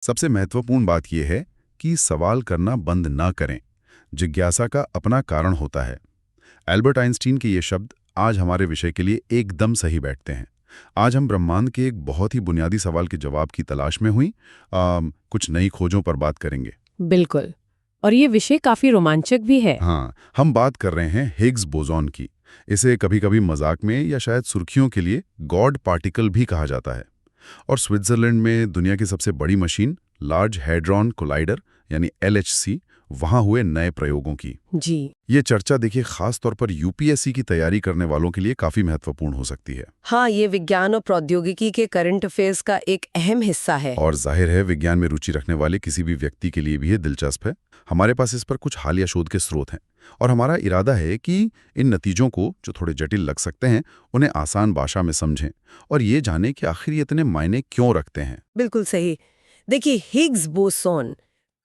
सबसे महत्वपूर्ण बात यह है कि सवाल करना बंद ना करें। जिज्ञासा का अपना कारण होता है। एल्बर्ट आइंस्टीन के ये शब्द आज हमारे विषय के लिए एकदम सही बैठते हैं। आज हम ब्रह्मांड के एक बहुत ही बुनियादी सवाल के जवाब की तलाश में हुई कुछ नई खोजों पर बात करेंगे। बिल्कुल। और ये विषय काफी रोमांचक भी है। हाँ, हम बात कर रहे हैं हिग्स बोसॉन की। इसे कभी कभी मजाक में या शायद सुर्खियों के लिए गॉड पार्टिकल भी कहा जाता है। और स्विट्जरलैंड में दुनिया की सबसे बड़ी मशीन लार्ज हैड्रॉन कोलाइडर यानी LHC वहां हुए नए प्रयोगों की जी। ये चर्चा देखिए खास तौर पर UPSC की तैयारी करने वालों के लिए काफी महत्वपूर्ण हो सकती है। हाँ, ये विज्ञान और प्रौद्योगिकी के करंट अफेयर्स का एक अहम हिस्सा है। और जाहिर है विज्ञान में रुचि रखने वाले किसी भी व्यक्ति के लिए भी ये दिलचस्प है। हमारे पास इस पर कुछ हालिया शोध के स्रोत हैं और हमारा इरादा है कि इन नतीजों को, जो थोड़े जटिल लग सकते हैं, उन्हें आसान भाषा में समझें और ये जानें कि आखिर ये इतने मायने क्यों रखते हैं। बिल्कुल सही। देखिए, हिग्स बोसॉन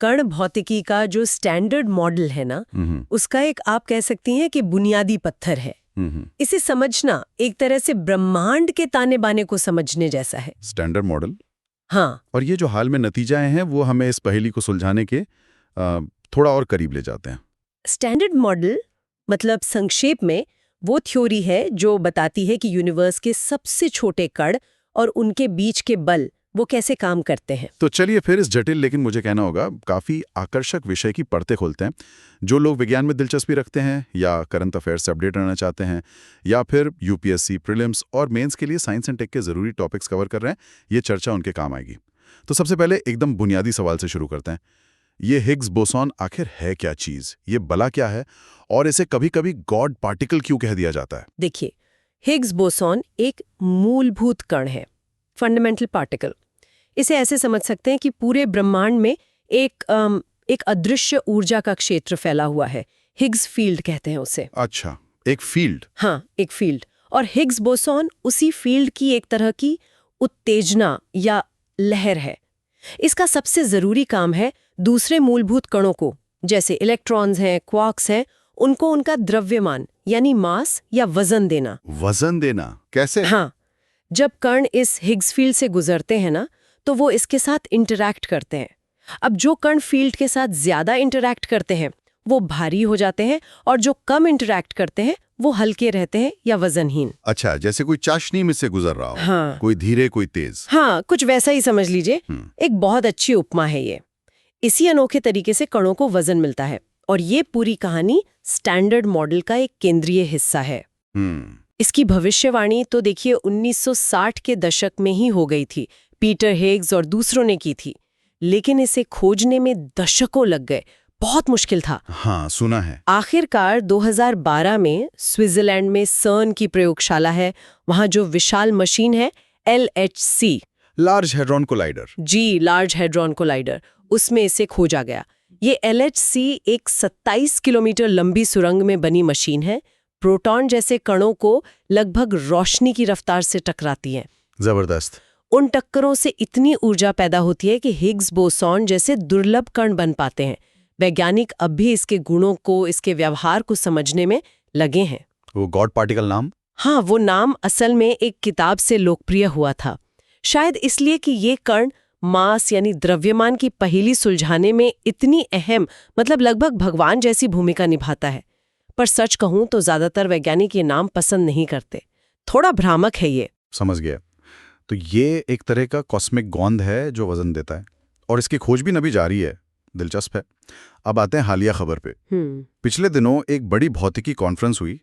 कण भौतिकी का जो स्टैंडर्ड मॉडल है ना, उसका एक आप कह सकती हैं कि बुनियादी पत्थर है। इसे समझना एक तरह से ब्रह्मांड के ताने बाने को समझने जैसा है। Standard model. हाँ। और ये जो हाल में नतीजे आए हैं वो हमें इस पहेली को सुलझाने के थोड़ा और करीब ले जाते हैं। स्टैंडर्ड मॉडल मतलब संक्षेप में वो थ्योरी है जो बताती है कि यूनिवर्स के सबसे छोटे कण और उनके बीच के बल वो कैसे काम करते हैं। तो चलिए फिर इस जटिल लेकिन मुझे कहना होगा काफी आकर्षक विषय की परतें खोलते हैं। जो लोग विज्ञान में दिलचस्पी रखते हैं या करंट अफेयर्स से अपडेट रहना चाहते हैं या फिर UPSC प्रीलिम्स और मेंस के लिए साइंस एंड टेक के जरूरी टॉपिक्स कवर कर रहे हैं, ये चर्चा उनके काम आएगी। तो सबसे पहले एकदम बुनियादी सवाल से शुरू करते हैं। ये हिग्स बोसॉन आखिर है क्या चीज, ये बला क्या है और इसे कभी कभी गॉड पार्टिकल क्यों कह दिया जाता है? देखिए, हिग्स बोसॉन एक मूलभूत कण है, फंडामेंटल पार्टिकल। इसे ऐसे समझ सकते हैं कि पूरे ब्रह्मांड में एक अदृश्य ऊर्जा का क्षेत्र फैला हुआ है। हिग्स फील्ड कहते हैं उसे। अच्छा, एक फील्ड। हाँ, एक फील्ड। और हिग्स बोसॉन उसी फील्ड की एक तरह की उत्तेजना या लहर है। इसका सबसे जरूरी काम है दूसरे मूलभूत कणों को, जैसे इलेक्ट्रॉन्स हैं, क्वार्क्स हैं, उनको उनका द्रव्यमान यानी मास या वजन देना। वजन देना कैसे? हाँ, जब कण इस हिग्स फील्ड से गुजरते हैं ना, तो वो इसके साथ इंटरैक्ट करते हैं। अब जो कण फील्ड के साथ ज्यादा इंटरैक्ट करते हैं वो भारी हो जाते हैं और जो कम इंटरैक्ट करते हैं वो हल्के रहते हैं या वजनहीन। अच्छा, जैसे कोई चाशनी में से गुजर रहा हो। हाँ। कोई धीरे कोई तेज। हाँ, कुछ वैसा ही समझ लीजिए। एक बहुत अच्छी उपमा है ये। इसी अनोखे तरीके से कणों को वजन मिलता है और ये पूरी कहानी स्टैंडर्ड मॉडल का एक केंद्रीय हिस्सा है। इसकी भविष्यवाणी तो देखिए 1960 के दशक में ही हो गई थी। पीटर हिग्स और दूसरों ने की थी, लेकिन इसे खोजने में दशकों लग गए। बहुत मुश्किल था। हाँ, सुना है। आखिरकार 2012 में स्विट्जरलैंड में सर्न की प्रयोगशाला है, वहां जो विशाल मशीन है LHC, लार्ज हैड्रॉन कोलाइडर। जी, लार्ज हैड्रॉन कोलाइडर, उसमें इसे खोजा गया। ये LHC एक 27 किलोमीटर लंबी सुरंग में बनी मशीन है। प्रोटॉन जैसे कणों को लगभग रोशनी की रफ्तार से टकराती है। जबरदस्त। उन टक्करों से इतनी ऊर्जा पैदा होती है कि हिग्स बोसॉन जैसे दुर्लभ कण बन पाते हैं। वैज्ञानिक अब भी इसके गुणों को, इसके व्यवहार को समझने में लगे हैं। वो गॉड पार्टिकल नाम? हाँ, वो नाम असल में एक किताब से लोकप्रिय हुआ था, शायद इसलिए कि ये कण मास यानी द्रव्यमान की पहेली सुलझाने में इतनी अहम, मतलब लगभग भगवान जैसी भूमिका निभाता है। पर सच कहूं तो ज्यादातर वैज्ञानिक ये नाम पसंद नहीं करते। थोड़ा भ्रामक है ये। समझ गया। तो ये एक तरह का कॉस्मिक गोंद है जो वजन देता है और इसकी खोजबीन अभी जारी है। दिलचस्प है। अब आते हैं हालिया खबर पे। पिछले दिनों एक बड़ी भौतिकी कॉन्फ्रेंस हुई,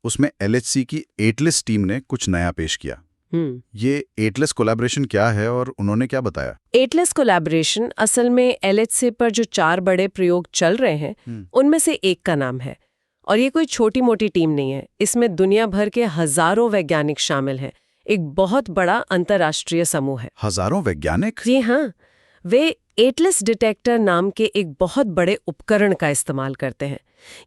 उसमें LHC की एटलस टीम ने कुछ नया पेश किया। ये एटलस कोलैबोरेशन क्या है और उन्होंने क्या बताया? एटलस कोलैबोरेशन असल में LHC पर जो 4 बड़े प्रयोग चल रहे हैं उनमें से एक का नाम है। और ये कोई छोटी मोटी टीम नहीं है, इसमें दुनिया भर के हजारों वैज्ञानिक शामिल हैं। एक बहुत बड़ा अंतर्राष्ट्रीय समूह है। हजारों वैज्ञानिक? जी हाँ, वे एटलस डिटेक्टर नाम के एक बहुत बड़े उपकरण का इस्तेमाल करते हैं।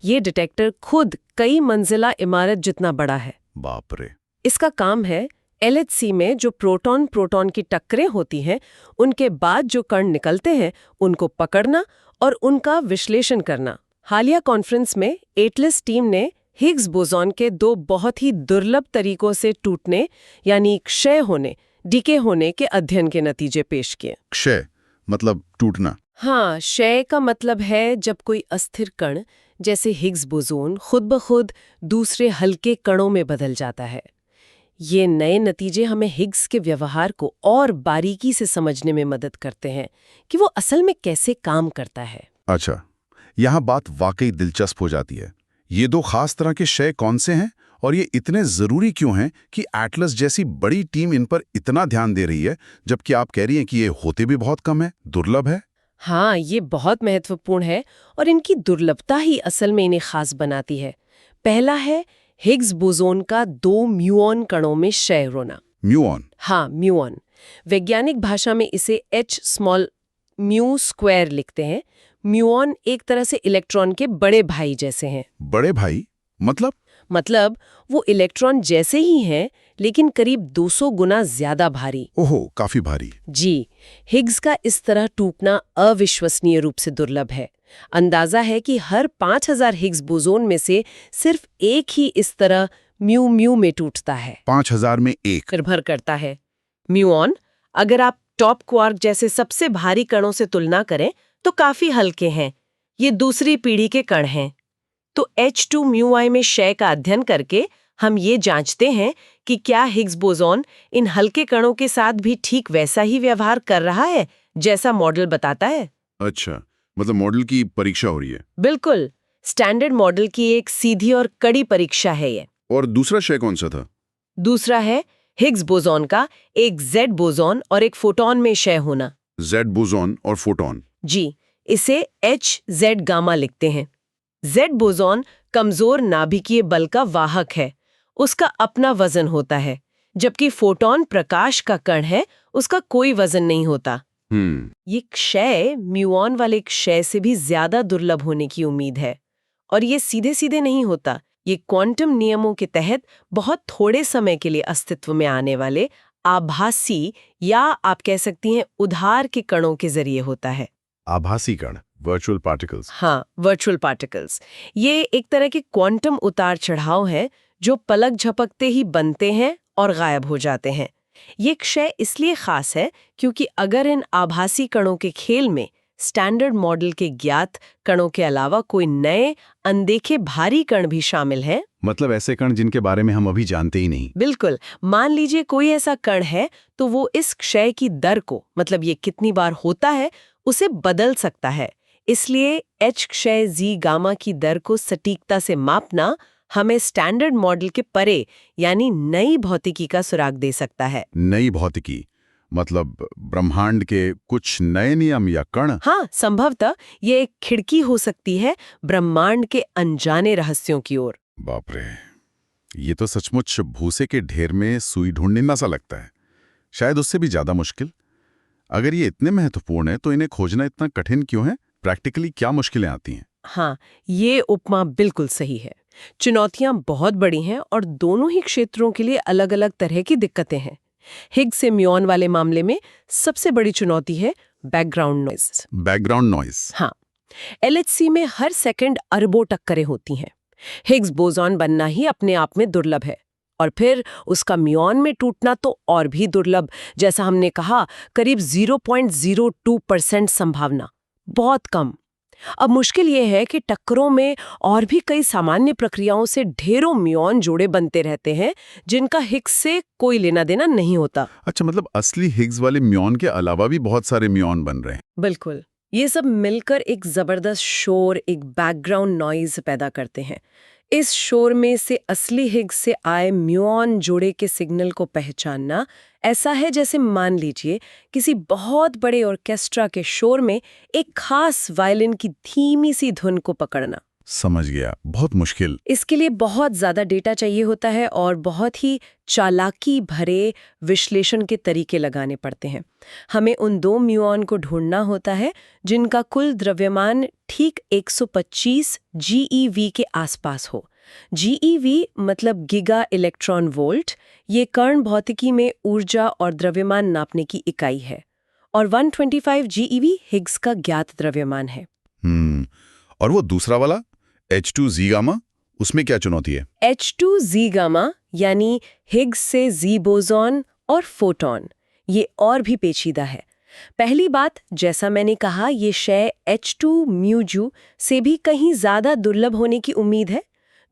ये डिटेक्टर खुद कई मंजिला इमारत जितना बड़ा है। बाप रे। इसका काम है LHC में जो प्रोटॉन की टक्करें होती हैं, उनके बाद जो कण निकलते हैं उनको पकड़ना और उनका विश्लेषण करना। हालिया कॉन्फ्रेंस में एटलस टीम ने हिग्स बोसॉन के 2 बहुत ही दुर्लभ तरीकों से टूटने यानी क्षय होने, डीके होने के अध्ययन के नतीजे पेश किए। क्षय मतलब टूटना। हाँ, क्षय का मतलब है जब कोई अस्थिर कण जैसे हिग्स बोसोन खुद ब खुद दूसरे हल्के कणों में बदल जाता है। ये नए नतीजे हमें हिग्स के व्यवहार को और बारीकी से समझने में मदद करते हैं कि वो असल में कैसे काम करता है। अच्छा, यहाँ बात वाकई दिलचस्प हो जाती है। ये दो खास तरह के क्षय कौन से हैं और ये इतने जरूरी क्यों हैं कि एटलस जैसी बड़ी टीम इन पर इतना ध्यान दे रही है, जबकि आप कह रही हैं कि ये होते भी बहुत कम है, दुर्लभ है? हाँ, ये बहुत महत्वपूर्ण है और इनकी दुर्लभता ही असल में इन्हें खास बनाती है। पहला है हिग्स बोसोन का 2 म्यूऑन कणों में क्षय होना। म्यूऑन? हाँ, म्यूऑन। वैज्ञानिक भाषा में इसे h स्मॉल म्यू स्क्वायर लिखते हैं। म्यूऑन एक तरह से इलेक्ट्रॉन के बड़े भाई जैसे हैं। बड़े भाई? मतलब वो इलेक्ट्रॉन जैसे ही हैं, लेकिन करीब 200 गुना ज्यादा भारी। ओहो, काफी भारी। जी, हिग्स का इस तरह टूटना अविश्वसनीय रूप से दुर्लभ है। अंदाजा है कि हर 5000 हिग्स बोसोन में से सिर्फ एक ही इस तरह म्यू म्यू में टूटता है। 5000 में एक? निर्भर करता है। म्यूऑन, अगर आप टॉप क्वार्क जैसे सबसे भारी कणों से तुलना करें तो काफी हल्के हैं। ये दूसरी पीढ़ी के कण हैं। तो H2 म्यूI में क्षय का अध्ययन करके हम ये जांचते हैं कि क्या हिग्स बोसोन इन हल्के कणों के साथ भी ठीक वैसा ही व्यवहार कर रहा है जैसा मॉडल बताता है। अच्छा, मतलब मॉडल की परीक्षा हो रही है। बिल्कुल, स्टैंडर्ड मॉडल की एक सीधी और कड़ी परीक्षा है ये। और दूसरा क्षय कौन सा था? दूसरा है हिग्स बोसोन का एक Z बोसोन और एक फोटॉन में क्षय होना। Z बोसोन और फोटॉन? जी, इसे HZ गामा लिखते हैं। Z बोसोन कमजोर नाभिकीय बल का वाहक है, उसका अपना वजन होता है, जबकि फोटॉन प्रकाश का कण है, उसका कोई वजन नहीं होता। ये क्षय म्यूऑन वाले क्षय से भी ज्यादा दुर्लभ होने की उम्मीद है। और ये सीधे सीधे नहीं होता, ये क्वांटम नियमों के तहत बहुत थोड़े समय के लिए अस्तित्व में आने वाले आभासी या आप कह सकती हैं उधार के कणों के जरिए होता है। आभासी कण, वर्चुअल पार्टिकल्स? हाँ, वर्चुअल पार्टिकल्स। ये एक तरह के क्वांटम उतार चढ़ाव है जो पलक झपकते ही बनते हैं और गायब हो जाते हैं। ये क्षय इसलिए खास है क्योंकि अगर इन आभासी कणों के खेल में स्टैंडर्ड मॉडल के ज्ञात कणों के अलावा कोई नए अनदेखे भारी कण भी शामिल हैं, मतलब ऐसे कण जिनके बारे में हम अभी जानते ही नहीं। बिल्कुल, मान लीजिए कोई ऐसा कण है तो वो इस क्षय की दर को, मतलब ये कितनी बार होता है, उसे बदल सकता है। इसलिए H क्षय Z गामा की दर को सटीकता से मापना हमें स्टैंडर्ड मॉडल के परे यानी नई भौतिकी का सुराग दे सकता है। नई भौतिकी मतलब ब्रह्मांड के कुछ नए नियम या कण? हाँ, संभवतः ये एक खिड़की हो सकती है ब्रह्मांड के अनजाने रहस्यों की ओर। बाप रे, ये तो सचमुच भूसे के ढेर में सुई ढूंढने सा लगता है। शायद उससे भी ज्यादा मुश्किल। अगर ये इतने महत्वपूर्ण है तो इन्हें खोजना इतना कठिन क्यों है? प्रैक्टिकली क्या मुश्किलें आती हैं? हाँ, ये उपमा बिल्कुल सही है। चुनौतियां बहुत बड़ी हैं और दोनों ही क्षेत्रों के लिए अलग-अलग तरह की दिक्कतें हैं। हिग्स से म्यूऑन वाले मामले में सबसे बड़ी चुनौती है बैकग्राउंड नॉइज। Background noise? हाँ, LHC में हर सेकंड अरबों टक्करें होती हैं। हिग्स बोसोन बनना ही अपने आप में दुर्लभ है और फिर उसका म्यूऑन में टूटना तो और भी दुर्लभ। जैसा हमने कहा, करीब 0.02% संभावना, बहुत कम। अब मुश्किल ये है कि टक्करों में और भी कई सामान्य प्रक्रियाओं से ढेरों म्यूऑन जोड़े बनते रहते हैं जिनका हिग्स से कोई लेना देना नहीं होता। अच्छा, मतलब असली हिग्स वाले म्यूऑन के अलावा भी बहुत सारे म्यूऑन बन रहे हैं? बिल्कुल, ये सब मिलकर एक जबरदस्त शोर, एक बैकग्राउंड नॉइज पैदा करते हैं। इस शोर में से असली हिग्स से आए म्यूऑन जोड़े के सिग्नल को पहचानना ऐसा है जैसे मान लीजिए किसी बहुत बड़े ऑर्केस्ट्रा के शोर में एक खास वायलिन की धीमी सी धुन को पकड़ना। समझ गया, बहुत मुश्किल। इसके लिए बहुत ज्यादा डेटा चाहिए होता है और बहुत ही चालाकी भरे विश्लेषण के तरीके लगाने पड़ते हैं। हमें उन दो म्यूऑन को ढूंढना होता है जिनका कुल द्रव्यमान ठीक 125 GeV के आसपास हो। GeV मतलब गीगा इलेक्ट्रॉन वोल्ट। ये कण भौतिकी में ऊर्जा और द्रव्यमान नापने की इकाई है और 125 GeV हिग्स का ज्ञात द्रव्यमान है। और वो दूसरा वाला H2Z गामा, उसमें क्या चुनौती है? H2Z गामा यानी हिग्स से Z बोसोन और फोटॉन, ये और भी पेचीदा है। पहली बात, जैसा मैंने कहा, ये शय H2 म्यूजू से भी कहीं ज्यादा दुर्लभ होने की उम्मीद है।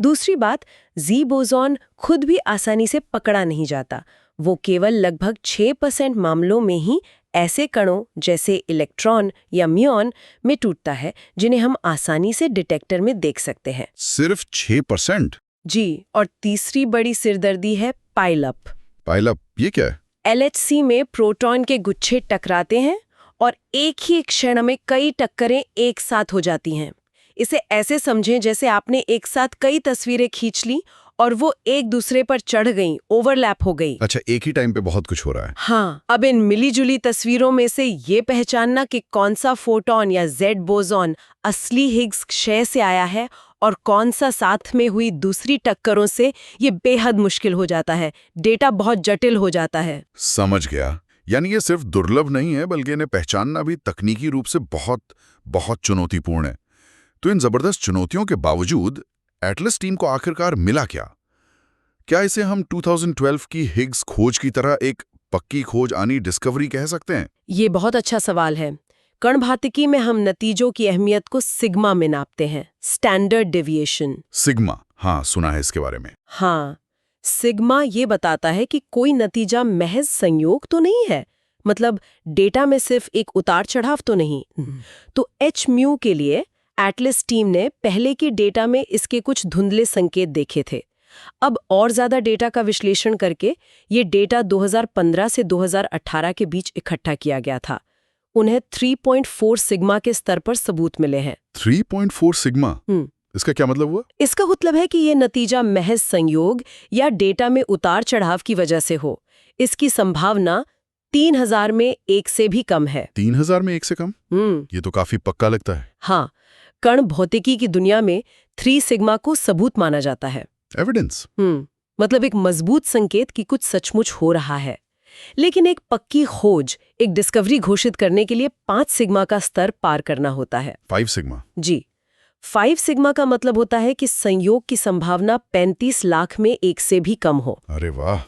दूसरी बात, जी बोसॉन खुद भी आसानी से पकड़ा नहीं जाता। वो केवल लगभग 6% मामलों में ही ऐसे कणों जैसे इलेक्ट्रॉन या म्यूऑन में टूटता है जिन्हें हम आसानी से डिटेक्टर में देख सकते हैं। सिर्फ 6%? जी, और तीसरी बड़ी सिरदर्दी है पाइलअप। पाइलअप, ये क्या है? LHC में प्रोटॉन के गुच्छे टकराते हैं और एक ही क्षण में कई टक्करें एक साथ हो जाती हैं। इसे ऐसे समझें जैसे आपने एक साथ कई तस्वीरें खींच ली और वो एक दूसरे पर चढ़ गईं, ओवरलैप हो गई। अच्छा, एक ही टाइम पे बहुत कुछ हो रहा है। हाँ, अब इन मिली-जुली तस्वीरों में से ये पहचानना कि कौन सा फोटॉन या जेड बोसॉन असली हिग्स क्षय से आया है और कौन सा साथ में हुई दूसरी टक्करों से, ये बेहद मुश्किल हो जाता है। डेटा बहुत जटिल हो जाता है। समझ गया। यानी ये सिर्फ दुर्लभ नहीं है, बल्कि इन्हें पहचानना भी तकनीकी रूप से बहुत बहुत चुनौतीपूर्ण है। तो इन जबरदस्त चुनौतियों के बावजूद एटलस टीम को आखिरकार मिला क्या? क्या इसे हम 2012 की हिग्स खोज की तरह एक पक्की खोज आनी डिस्कवरी कह सकते हैं? ये बहुत अच्छा सवाल है। कण भौतिकी में हम नतीजों की अहमियत को सिग्मा में नापते हैं, स्टैंडर्ड डेविएशन। सिग्मा, हाँ सुना है इसके बारे में। हाँ, सिग्मा ये बताता है कि कोई नतीजा महज संयोग तो नहीं है, मतलब डेटा में सिर्फ एक उतार चढ़ाव तो नहीं। तो एच म्यू के लिए एटलस टीम ने पहले के डेटा में इसके कुछ धुंधले संकेत देखे थे। अब और ज्यादा डेटा का विश्लेषण करके ये डेटा 2015 से 2018 के बीच इकट्ठा किया गया था। उन्हें 3.4 सिग्मा के स्तर पर सबूत मिले हैं। 3.4 सिग्मा? इसका क्या मतलब हुआ? इसका मतलब है कि ये नतीजा महज संयोग या डेटा में उतार चढ़ाव की वजह से हो। इसकी संभावना 3000 में 1 से भी कम है। 3000 में 1 से कम? ये तो काफी पक्का लगता है। हाँ, कण भौतिकी की दुनिया में 3 सिग्मा को सबूत माना जाता है। एविडेंस? मतलब एक मजबूत संकेत कि कुछ सचमुच हो रहा है। लेकिन एक पक्की खोज, एक डिस्कवरी घोषित करने के लिए 5 सिग्मा का स्तर पार करना होता है। 5 सिग्मा? जी, 5 सिग्मा का मतलब होता है कि संयोग की संभावना 35 लाख में 1 से भी कम हो। अरे वाह,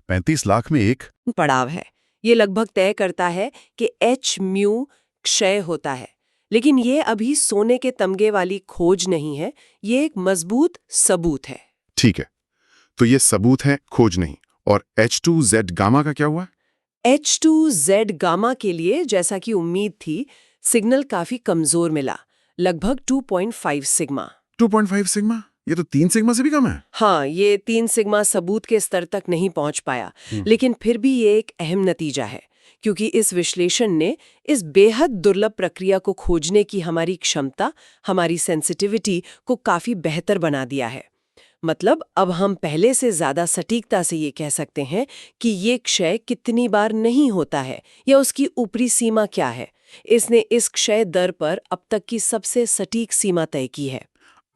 35 लाख में 1? पड़ाव है। ये लगभग तय करता है कि एच म्यू क्षय होता है। लेकिन ये अभी सोने के तमगे वाली खोज नहीं है, ये एक मजबूत सबूत है। ठीक है, तो ये सबूत है, खोज नहीं। और H2Z गामा का क्या हुआ? H2Z गामा के लिए, जैसा कि उम्मीद थी, सिग्नल काफी कमजोर मिला, लगभग 2.5 सिग्मा। 2.5 सिग्मा? ये तो 3 सिग्मा से भी कम है। हाँ, ये 3 सिग्मा सबूत के स्तर तक नहीं पहुंच पाया, लेकिन फिर भी ये एक अहम नतीजा है, क्योंकि इस विश्लेषण ने इस बेहद दुर्लभ प्रक्रिया को खोजने की हमारी क्षमता, हमारी सेंसिटिविटी को काफी बेहतर बना दिया है। मतलब अब हम पहले से ज्यादा सटीकता से ये कह सकते हैं कि ये क्षय कितनी बार नहीं होता है या उसकी ऊपरी सीमा क्या है। इसने इस क्षय दर पर अब तक की सबसे सटीक सीमा तय की है।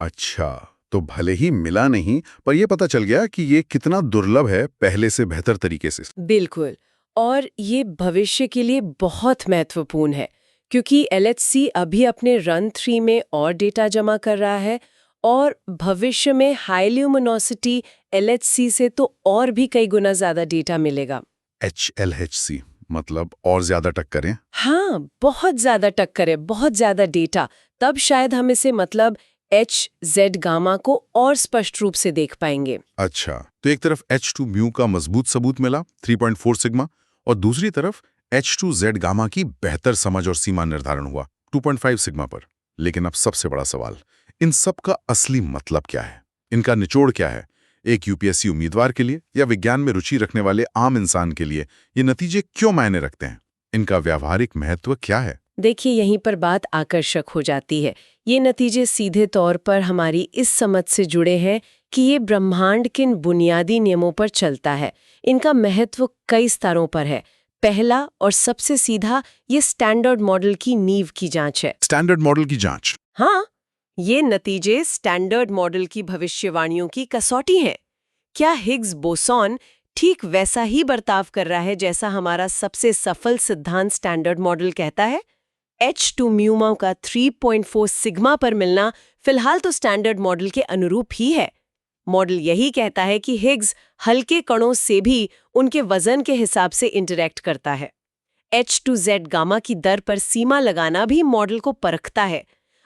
अच्छा, तो भले ही मिला नहीं, पर यह पता चल गया कि ये कितना दुर्लभ है पहले से बेहतर तरीके से। बिल्कुल, और ये भविष्य के लिए बहुत महत्वपूर्ण है, क्योंकि LHC अभी अपने रन 3 में और डेटा जमा कर रहा है और भविष्य में हाई ल्यूमिनोसिटी LHC से तो और भी कई गुना ज्यादा डेटा मिलेगा। HLHC मतलब और ज्यादा टक्करें? हाँ, बहुत ज्यादा टक्करें, बहुत ज्यादा डेटा। तब शायद हम इसे मतलब HZ गामा को और स्पष्ट रूप से देख पाएंगे। अच्छा, तो एक तरफ H2 म्यू का मजबूत सबूत मिला 3.4 सिग्मा, और दूसरी तरफ H2Z गामा की बेहतर समझ और सीमा निर्धारण हुआ 2.5 सिग्मा पर। लेकिन अब सबसे बड़ा सवाल, इन सब का असली मतलब क्या है? इनका निचोड़ क्या है? एक UPSC उम्मीदवार के लिए या विज्ञान में रुचि रखने वाले आम इंसान के लिए ये नतीजे क्यों मायने रखते हैं? इनका व्यावहारिक महत्व क्या है? देखिए, यहीं पर बात आकर्षक हो जाती है। ये नतीजे सीधे तौर पर हमारी इस समझ से जुड़े हैं कि ये ब्रह्मांड किन बुनियादी नियमों पर चलता है। इनका महत्व कई स्तरों पर है। पहला और सबसे सीधा, ये स्टैंडर्ड मॉडल की नींव की जांच है। स्टैंडर्ड मॉडल की जांच? हाँ, ये नतीजे स्टैंडर्ड मॉडल की भविष्यवाणियों की कसौटी हैं। क्या हिग्स बोसॉन ठीक वैसा ही बर्ताव कर रहा है जैसा हमारा सबसे सफल सिद्धांत स्टैंडर्ड मॉडल कहता है? H2 म्यूमा का 3.4 सिग्मा पर मिलना फिलहाल तो स्टैंडर्ड मॉडल के अनुरूप ही है। मॉडल यही कहता है कि हिग्स हल्के कणों से भी उनके वजन के हिसाब से इंटरैक्ट करता है। H2Z गामा की दर पर सीमा लगाना भी मॉडल को परखता है।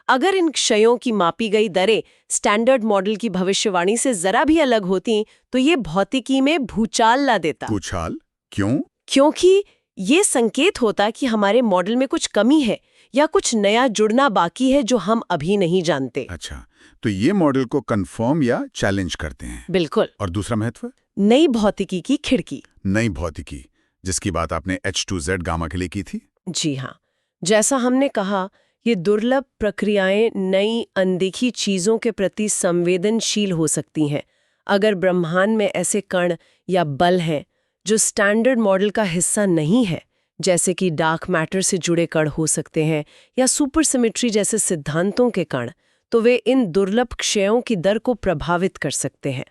अगर इन क्षयों की मापी गई दरें स्टैंडर्ड मॉडल की भविष्यवाणी से जरा भी अलग होती तो ये भौतिकी में भूचाल ला देता। भूचाल? क्यों? क्योंकि ये संकेत होता कि हमारे मॉडल में कुछ कमी है या कुछ नया जुड़ना बाकी है जो हम अभी नहीं जानते। अच्छा, तो ये मॉडल को कंफर्म या चैलेंज करते हैं। बिल्कुल। और दूसरा महत्व? नई भौतिकी की खिड़की। नई भौतिकी, जिसकी बात आपने H2Z गामा के लिए की थी। जी हाँ, जैसा हमने कहा, ये दुर्लभ प्रक्रियाएं नई अनदेखी चीजों के प्रति संवेदनशील हो सकती हैं। अगर ब्रह्मांड में ऐसे कण या बल हैं जो स्टैंडर्ड मॉडल का हिस्सा नहीं है, जैसे कि डार्क मैटर से जुड़े कण हो सकते हैं या सुपरसिमेट्री जैसे सिद्धांतों के कण, तो वे इन दुर्लभ क्षयों की दर को प्रभावित कर सकते हैं।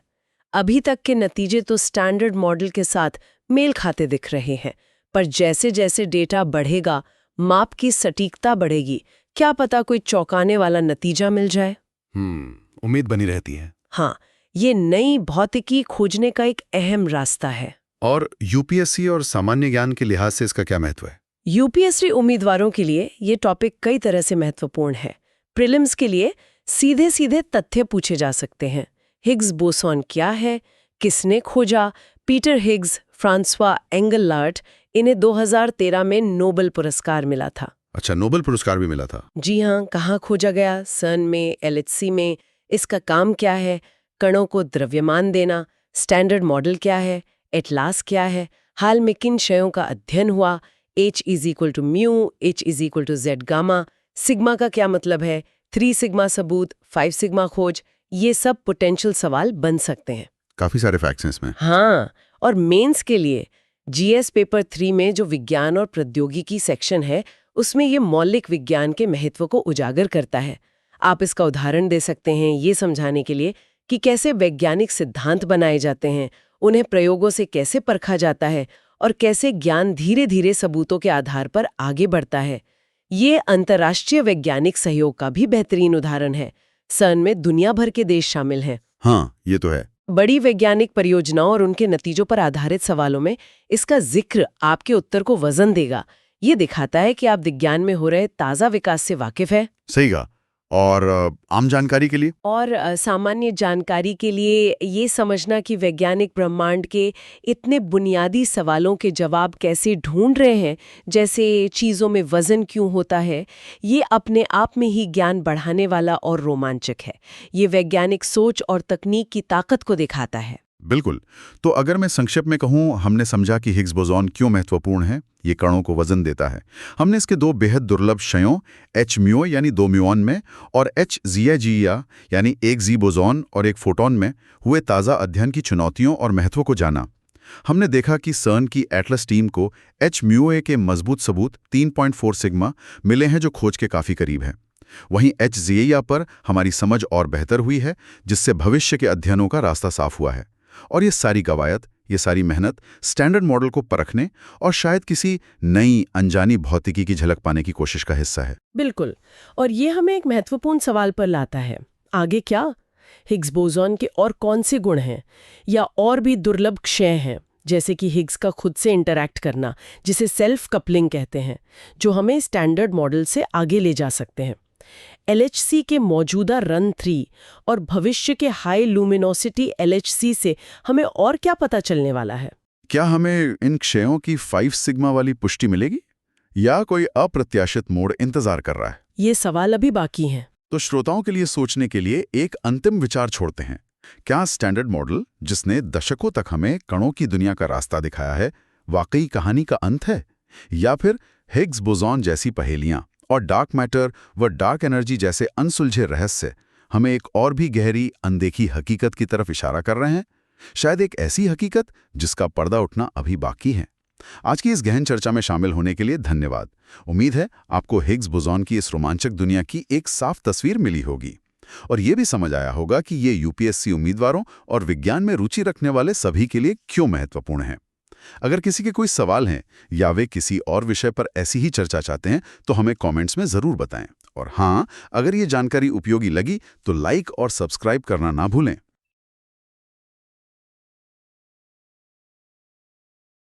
अभी तक के नतीजे तो स्टैंडर्ड मॉडल के साथ मेल खाते दिख रहे हैं, पर जैसे जैसे डेटा बढ़ेगा, माप की सटीकता बढ़ेगी, क्या पता कोई चौंकाने वाला नतीजा मिल जाए। उम्मीद बनी रहती है। हाँ, ये नई भौतिकी खोजने का एक अहम रास्ता है। और यूपीएससी और सामान्य ज्ञान के लिहाज से इसका क्या महत्व है? यूपीएससी उम्मीदवारों के लिए ये टॉपिक कई तरह से महत्वपूर्ण है। प्रीलिम्स के लिए सीधे सीधे तथ्य पूछे जा सकते हैं। हिग्स बोसॉन क्या है, किसने खोजा? पीटर हिग्स, फ्रांसवा एंगलार्ट, इन्हें 2013 में नोबेल पुरस्कार मिला था। अच्छा, नोबेल पुरस्कार भी मिला था। जी हाँ, कहाँ खोजा गया? सर्न में, LHC में। इसका काम क्या है? कणों को द्रव्यमान देना। स्टैंडर्ड मॉडल क्या है? एटलास क्या है? हाल में किन क्षयों का अध्ययन हुआ? H = mu, H = Z gamma. Sigma का क्या मतलब है? 3 सिग्मा सबूत, 5 सिग्मा खोज। ये सब पोटेंशियल सवाल बन सकते हैं। काफी सारे फैक्ट्स हैं इसमें। हाँ, और मेंस के लिए GS पेपर 3 में जो विज्ञान और प्रौद्योगिकी सेक्शन है, उसमें ये मौलिक विज्ञान के महत्व को उजागर करता है। आप इसका उदाहरण दे सकते हैं ये समझाने के लिए कि कैसे वैज्ञानिक सिद्धांत बनाए जाते हैं, उन्हें प्रयोगों से कैसे परखा जाता है और कैसे ज्ञान धीरे धीरे सबूतों के आधार पर आगे बढ़ता है। ये अंतर्राष्ट्रीय वैज्ञानिक सहयोग का भी बेहतरीन उदाहरण है। सर्न में दुनिया भर के देश शामिल हैं। हाँ, ये तो है। बड़ी वैज्ञानिक परियोजनाओं और उनके नतीजों पर आधारित सवालों में इसका जिक्र आपके उत्तर को वजन देगा। ये दिखाता है कि आप विज्ञान में हो रहे ताज़ा विकास से वाकिफ है। सही कहा। और आम जानकारी के लिए? और सामान्य जानकारी के लिए ये समझना कि वैज्ञानिक ब्रह्मांड के इतने बुनियादी सवालों के जवाब कैसे ढूंढ रहे हैं, जैसे चीज़ों में वजन क्यों होता है, ये अपने आप में ही ज्ञान बढ़ाने वाला और रोमांचक है। ये वैज्ञानिक सोच और तकनीक की ताकत को दिखाता है। बिल्कुल। तो अगर मैं संक्षेप में कहूँ, हमने समझा कि हिग्स बोसॉन क्यों महत्वपूर्ण है। ये कणों को वजन देता है। हमने इसके 2 बेहद दुर्लभ क्षयों H म्यू यानी 2 म्यूऑन में और H ज़िया यानी 1 ज़ी बोसॉन और 1 फोटॉन में हुए ताज़ा अध्ययन की चुनौतियों और महत्व को जाना। हमने देखा कि सर्न की एटलस टीम को H म्यूए के मजबूत सबूत 3.4 सिग्मा मिले हैं, जो खोज के काफ़ी करीब है। वहीं H ज़िया पर हमारी समझ और बेहतर हुई है, जिससे भविष्य के अध्ययनों का रास्ता साफ हुआ है। और ये सारी कवायद, ये सारी मेहनत स्टैंडर्ड मॉडल को परखने और शायद किसी नई अनजानी भौतिकी की झलक पाने की कोशिश का हिस्सा है। बिल्कुल। और ये हमें एक महत्वपूर्ण सवाल पर लाता है, आगे क्या? हिग्स बोसॉन के और कौन से गुण हैं या और भी दुर्लभ क्षय हैं, जैसे कि हिग्स का खुद से इंटरैक्ट करना, जिसे सेल्फ कपलिंग कहते हैं, जो हमें स्टैंडर्ड मॉडल से आगे ले जा सकते हैं। LHC के मौजूदा रन 3 और भविष्य के हाई लुमिनोसिटी LHC से हमें और क्या पता चलने वाला है? क्या हमें इन क्षयों की 5 सिग्मा वाली पुष्टि मिलेगी या कोई अप्रत्याशित मोड़ इंतजार कर रहा है? ये सवाल अभी बाकी हैं। तो श्रोताओं के लिए सोचने के लिए एक अंतिम विचार छोड़ते हैं। क्या स्टैंडर्ड मॉडल, जिसने दशकों तक हमें कणों की दुनिया का रास्ता दिखाया है, वाकई कहानी का अंत है? या फिर हिग्स बोसॉन जैसी पहेलियां और डार्क मैटर व डार्क एनर्जी जैसे अनसुलझे रहस्य हमें एक और भी गहरी अनदेखी हकीकत की तरफ इशारा कर रहे हैं? शायद एक ऐसी हकीकत जिसका पर्दा उठना अभी बाकी है। आज की इस गहन चर्चा में शामिल होने के लिए धन्यवाद। उम्मीद है आपको हिग्स बोसॉन की इस रोमांचक दुनिया की एक साफ तस्वीर मिली होगी और ये भी समझ आया होगा कि ये यूपीएससी उम्मीदवारों और विज्ञान में रुचि रखने वाले सभी के लिए क्यों महत्वपूर्ण है। अगर किसी के कोई सवाल हैं या वे किसी और विषय पर ऐसी ही चर्चा चाहते हैं तो हमें कमेंट्स में ज़रूर बताएं। और हाँ, अगर ये जानकारी उपयोगी लगी तो लाइक और सब्सक्राइब करना ना भूलें।